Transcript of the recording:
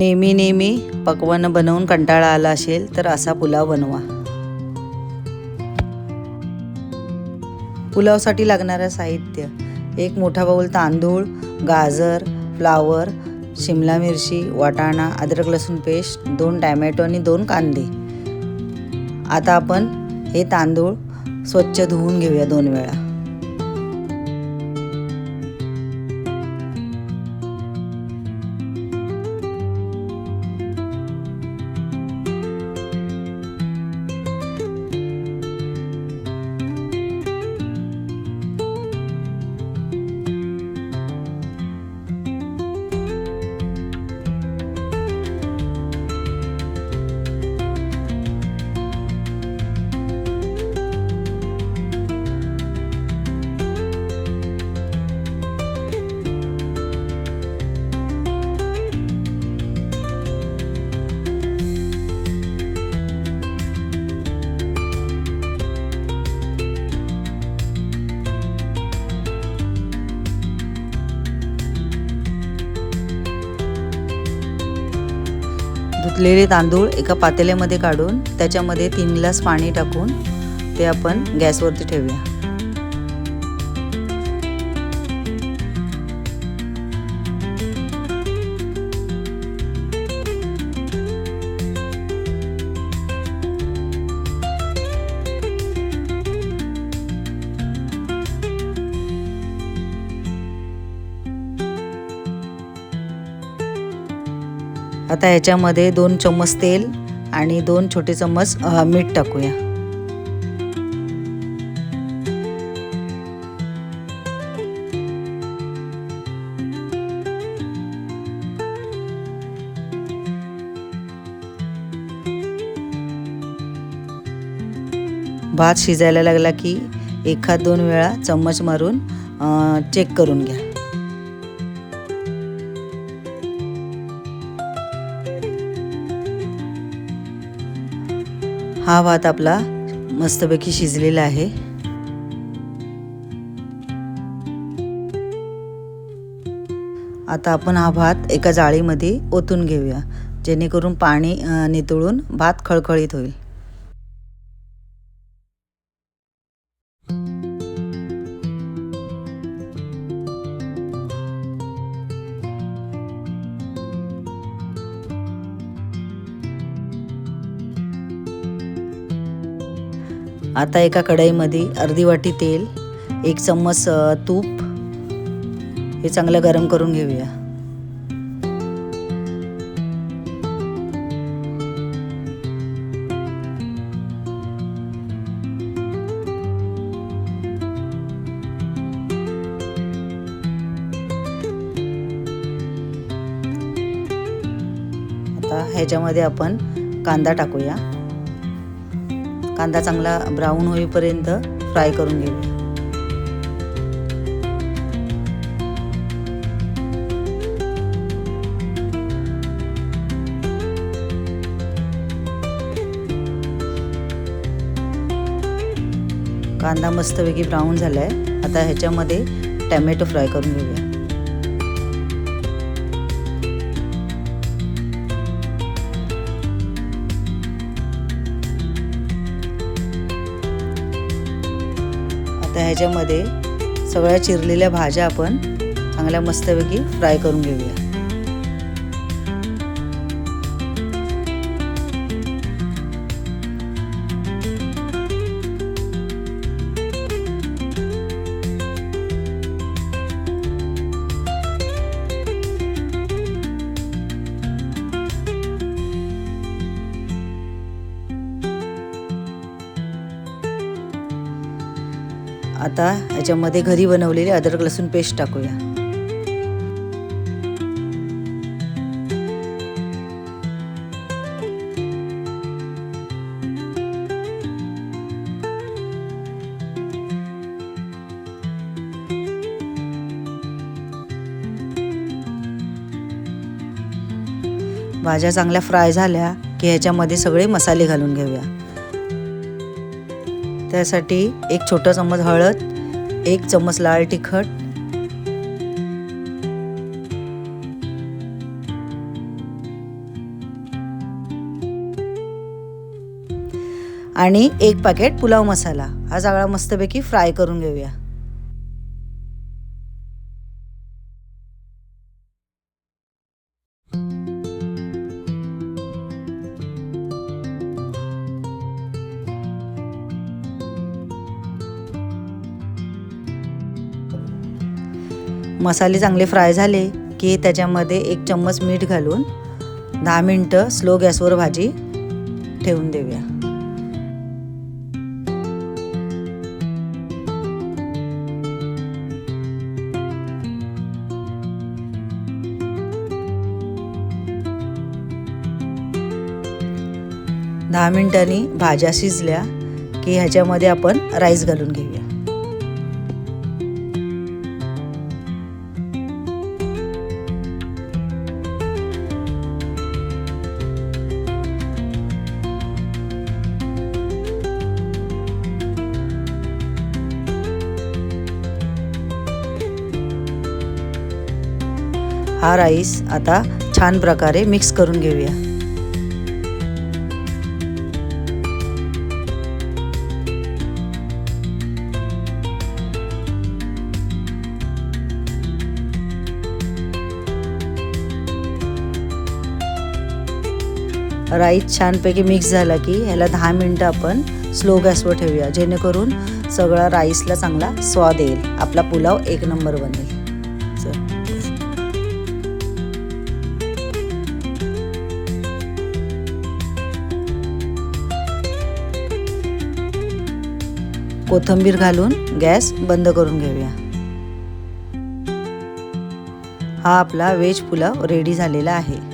नेहमी नेहमी पक्वान्न बनवून कंटाळा आला असेल तर असा पुलाव बनवा। पुलावसाठी लागणारं साहित्य: एक मोठा बाउल तांदूळ, गाजर, फ्लावर, शिमला मिरची, वाटाणा, अद्रक लसूण पेस्ट, 2 टोमॅटो आणि 2 कांदे। आता आपण हे तांदूळ स्वच्छ धुवून घेऊया 2 वेळा। धुतलेले तांदूळ एका पातेल्यामध्ये काढून त्याच्यामध्ये 3 ग्लास पाणी टाकून ते आपण गॅसवरती ठेवूया। आता ह्याच्यामध्ये 2 चम्मच तेल आणि 2 छोटे चम्मच मीठ टाकूया। भात शिजायला लागला की 1-2 वेळा चम्मच मारून चेक करून घ्या। हा भात आपला मस्तपैकी शिजलेला आहे। आता आपण हा भात एका जाळीमध्ये ओतून घेऊया, जेणेकरून पाणी नितळून भात खळखळीत होईल। आता एका कढईमध्ये अर्धी वाटी तेल, 1 चम्मच तूप हे चांगलं गरम करून घेऊया। आता ह्याच्यामध्ये आपण कांदा टाकूया। कांदा चांगला ब्राऊन होईपर्यंत फ्राय करून घेऊया। कांदा मस्तपैकी ब्राऊन झालाय। आता ह्याच्यामध्ये टोमॅटो फ्राय करून घेऊया। आता ह्याच्यामध्ये सगळ्या चिरलेल्या भाज्या आपण चांगल्या मस्तपैकी फ्राय करून घेऊया। आता ह्याच्यामध्ये घरी बनवलेली अद्रक लसूण पेस्ट टाकूया। भाज्या चांगल्या फ्राय झाल्या की ह्याच्यामध्ये सगळे मसाले घालून घेऊया। त्यासाठी 1 छोटा चम्मच हळद, 1 चम्मच लाल तिखट, आणि 1 पॅकेट पुलाव मसाला. हा सगळा मस्तपैकी फ्राय करून घेऊया. मसाले चांगले फ्राय झाले की त्याच्यामध्ये 1 चम्मच मीठ घालून 10 मिनिटं स्लो गॅसवर भाजी ठेवून देऊया. दहा मिनिटांनी भाज्या शिजल्या की ह्याच्यामध्ये आपण राईस घालून घेऊया. हा राईस आता छान प्रकारे मिक्स करून घेऊया. राईस छानपैकी मिक्स झाला की ह्याला 10 मिनिटं आपण स्लो गॅसवर ठेवूया, जेणेकरून सगळा राईसला चांगला स्वाद येईल. आपला पुलाव 1 नंबर बनेल. कोथिंबीर घालून गॅस बंद करून घेऊया. हा आपला व्हेज पुलाव रेडी झालेला आहे.